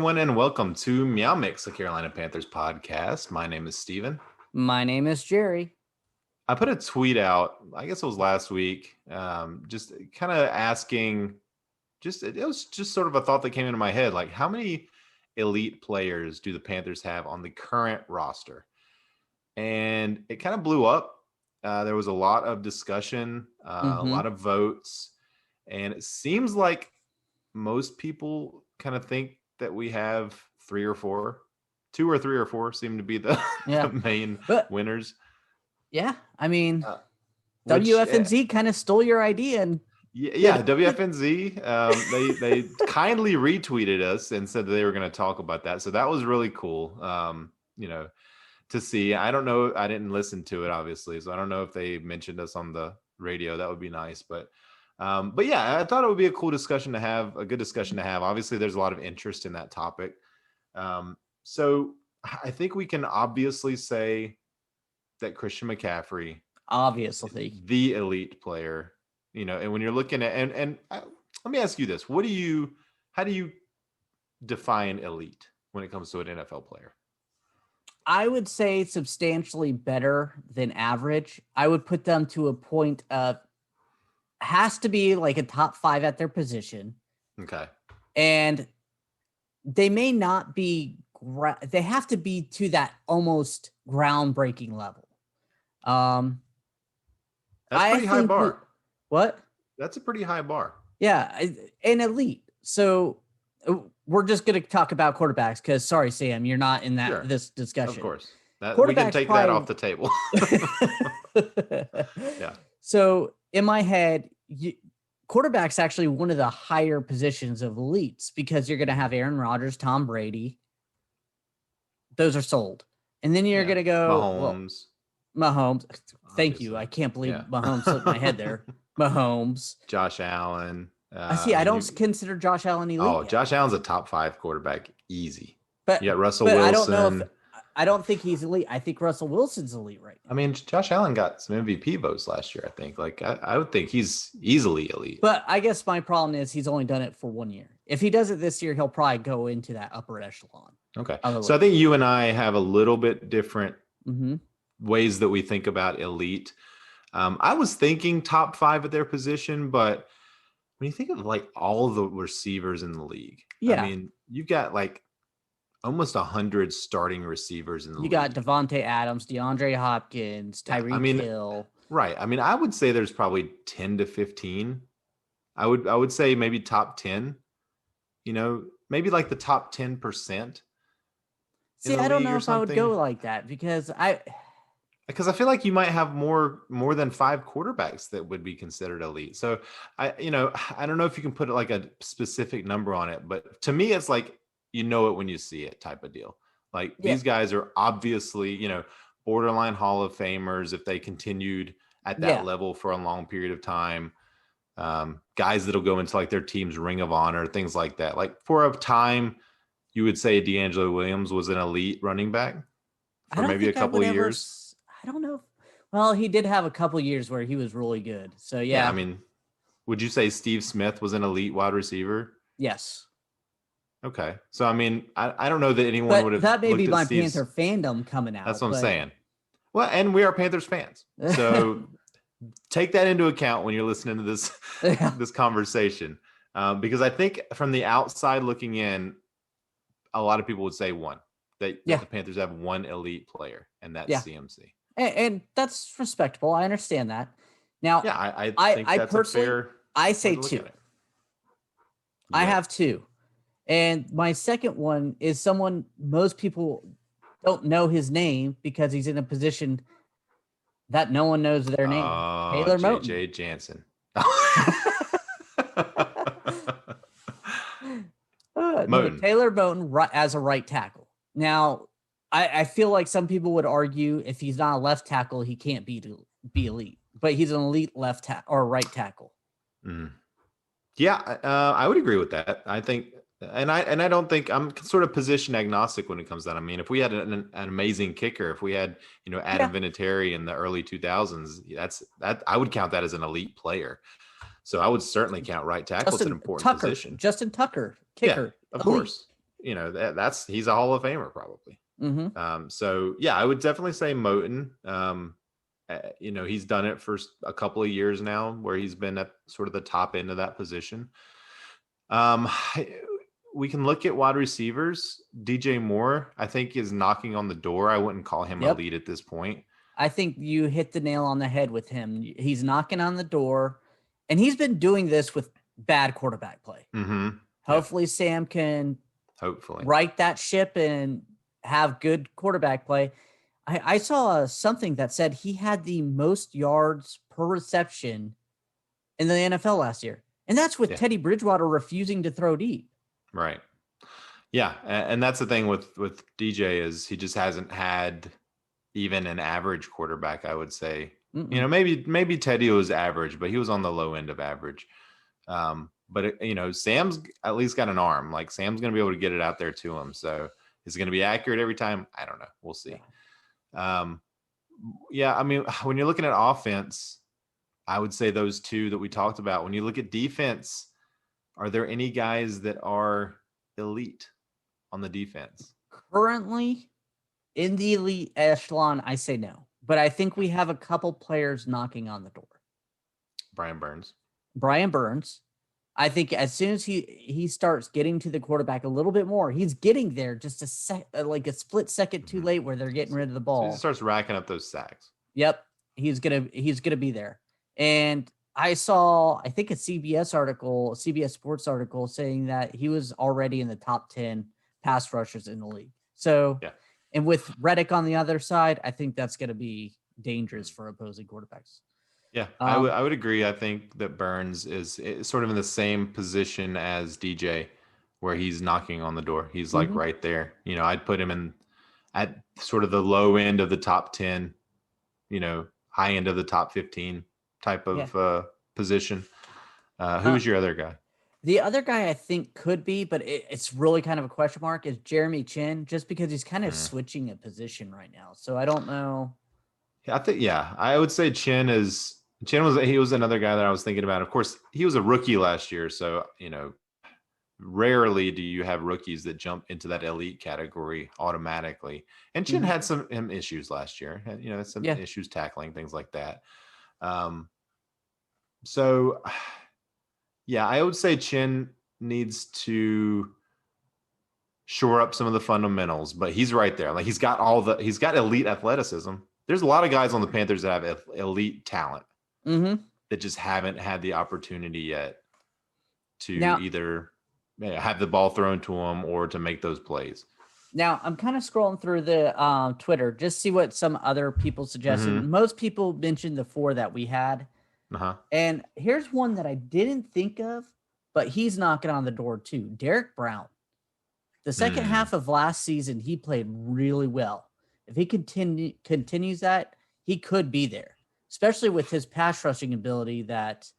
everyone, and welcome to MeowMix, the Carolina Panthers podcast. My name is Steven. My name is Jerry. I put a tweet out, I guess it was last week, just kind of asking, it was just sort of a thought that came into my head, like how many elite players do the Panthers have on the current roster? And it kind of blew up. There was a lot of discussion, a lot of votes, and it seems like most people kind of think that we have three or four seem to be the main winners. Yeah, I mean, WFNZ kind of stole your idea, and WFNZ, they kindly retweeted us and said that they were going to talk about that. So that was really cool, to see. I don't know. I didn't listen to it, obviously, so I don't know if they mentioned us on the radio. That would be nice, but yeah, I thought it would be a cool discussion to have, a good discussion to have. Obviously, there's a lot of interest in that topic. So I think we can obviously say that Christian McCaffrey, obviously the elite player, and when you're looking at, and let me ask you this, how do you define elite when it comes to an NFL player? I would say substantially better than average. I would put them to a point of has to be like a top 5 at their position. Okay. And they may not be, they have to be to that almost groundbreaking level. That's a pretty high bar. What? That's a pretty high bar. Yeah. And elite. So we're just going to talk about quarterbacks because, sorry, Sam, you're not in this discussion. Of course. We can take that off the table. Yeah. So in my head, quarterback's actually one of the higher positions of elites because you're going to have Aaron Rodgers, Tom Brady. Those are sold. And then you're going to go Mahomes. Thank you. I can't believe Mahomes slipped my head there. Mahomes. Josh Allen. I don't consider Josh Allen elite. Oh, Josh Allen's a top 5 quarterback. Easy. But you got Russell Wilson. I don't think he's elite. I think Russell Wilson's elite right now. I mean, Josh Allen got some MVP votes last year, I think. Like, I would think he's easily elite. But I guess my problem is he's only done it for 1 year. If he does it this year, he'll probably go into that upper echelon. Okay. So I think you and I have a little bit different ways that we think about elite. I was thinking top 5 at their position, but when you think of like all the receivers in the league, I mean, you've got like almost 100 starting receivers in the league. You got Devontae Adams, DeAndre Hopkins, Tyreek Hill. Right. I mean, I would say there's probably 10 to 15. I would say maybe top 10, maybe like the top 10%. See, I don't know if I would go like that because I feel like you might have more than 5 quarterbacks that would be considered elite. So I don't know if you can put like a specific number on it, but to me, it's like, it when you see it type of deal. Like these guys are obviously, borderline Hall of Famers if they continued at that level for a long period of time. Guys that'll go into like their team's Ring of Honor, things like that. Like for a time, you would say D'Angelo Williams was an elite running back for maybe a couple of years. I don't know. Well, he did have a couple of years where he was really good. So yeah. I mean, would you say Steve Smith was an elite wide receiver? Yes. Okay. So, I mean, I don't know that anyone would have. That may be my Panther fandom coming out. That's what I'm saying. Well, and we are Panthers fans. So take that into account when you're listening to this conversation. Because I think from the outside looking in, a lot of people would say that the Panthers have one elite player, and that's CMC. And that's respectable. I understand that. Now, I think that's personally, a fair. I say 2. I have 2. And my second one is someone most people don't know his name because he's in a position that no one knows their name. Taylor Moton. J.J. Jansen. Taylor Moton as a right tackle. Now, I feel like some people would argue if he's not a left tackle, he can't be elite. But he's an elite left or right tackle. Mm. Yeah, I would agree with that. I think. And I don't think I'm sort of position agnostic when it comes to that. I mean, if we had an amazing kicker, if we had, Adam Vinatieri in the early 2000s, that I would count that as an elite player. So I would certainly count right tackle as an important position. Justin Tucker, kicker. Yeah, of course. he's a Hall of Famer probably. So yeah, I would definitely say Moten. He's done it for a couple of years now where he's been at sort of the top end of that position. We can look at wide receivers. DJ Moore, I think, is knocking on the door. I wouldn't call him elite at this point. I think you hit the nail on the head with him. He's knocking on the door, and he's been doing this with bad quarterback play. Hopefully Sam can right that ship and have good quarterback play. I saw something that said he had the most yards per reception in the NFL last year. And that's with Teddy Bridgewater refusing to throw deep. Right. Yeah. And that's the thing with DJ is he just hasn't had even an average quarterback, I would say. Maybe Teddy was average, but he was on the low end of average. But Sam's at least got an arm. Like Sam's going to be able to get it out there to him. So is it going to be accurate every time? I don't know. We'll see. I mean, when you're looking at offense, I would say those two that we talked about. When you look at defense, are there any guys that are elite on the defense? Currently in the elite echelon, I say no. But I think we have a couple players knocking on the door. Brian Burns. I think as soon as he starts getting to the quarterback a little bit more, he's getting there just a split second too late where they're getting rid of the ball. So he starts racking up those sacks. Yep. He's gonna be there. And I think a CBS Sports article saying that he was already in the top 10 pass rushers in the league. So, and with Reddick on the other side, I think that's going to be dangerous for opposing quarterbacks. Yeah, I would agree. I think that Burns is sort of in the same position as DJ where he's knocking on the door. He's like right there. I'd put him at sort of the low end of the top 10, high end of the top 15 type of position. Who's your other guy? The other guy I think could be, but it's really kind of a question mark, is Jeremy Chin, just because he's kind of switching a position right now. So I don't know. I would say Chin was another guy that I was thinking about. Of course, he was a rookie last year, so rarely do you have rookies that jump into that elite category automatically. And Chin had some issues last year. Some issues tackling things like that. I would say Chin needs to shore up some of the fundamentals, but he's right there. Like he's got elite athleticism. There's a lot of guys on the Panthers that have elite talent that just haven't had the opportunity yet to either have the ball thrown to them or to make those plays. Now, I'm kind of scrolling through the Twitter, just see what some other people suggested. Most people mentioned the 4 that we had. And here's one that I didn't think of, but he's knocking on the door too. Derek Brown. The second half of last season, he played really well. If he continues that, he could be there, especially with his pass rushing ability. That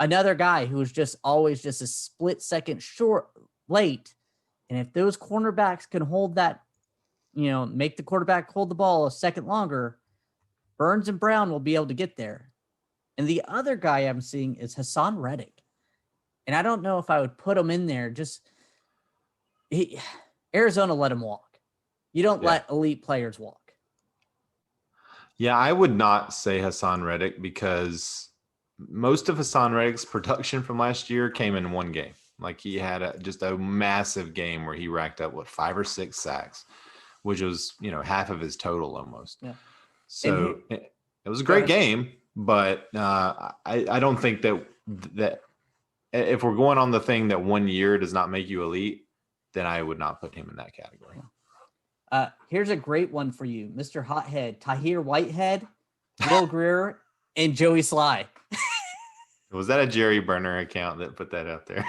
another guy who was just always just a split second late. And if those cornerbacks can hold that, make the quarterback hold the ball a second longer, Burns and Brown will be able to get there. And the other guy I'm seeing is Hassan Reddick. And I don't know if I would put him in there. Arizona let him walk. You don't let elite players walk. Yeah, I would not say Hassan Reddick because most of Hassan Reddick's production from last year came in one game. Like he had just a massive game where he racked up 5 or 6 sacks, which was, half of his total almost. Yeah. So it was a great game. But I don't think that if we're going on the thing that 1 year does not make you elite, then I would not put him in that category. Here's a great one for you, Mr. Hothead, Tahir Whitehead, Will Greer, and Joey Sly. Was that a Jerry Burner account that put that out there?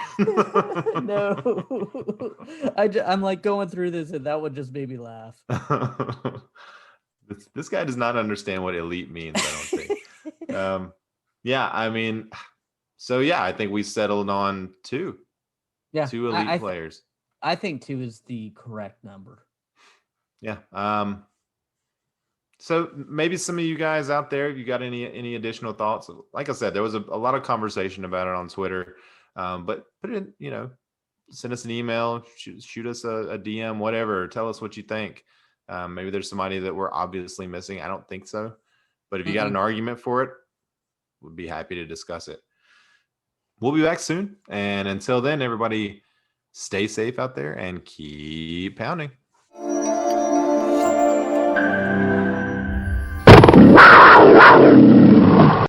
No. I'm like going through this, and that one just made me laugh. This guy does not understand what elite means, I don't think. I think we settled on 2. Yeah, 2 elite players. I think 2 is the correct number. Yeah. So maybe some of you guys out there, you got any additional thoughts? Like I said, there was a lot of conversation about it on Twitter. But put it in, send us an email, shoot us a DM, whatever. Tell us what you think. Maybe there's somebody that we're obviously missing. I don't think so. But if you got an argument for it, we'd be happy to discuss it. We'll be back soon. And until then, everybody stay safe out there and keep pounding. Wow.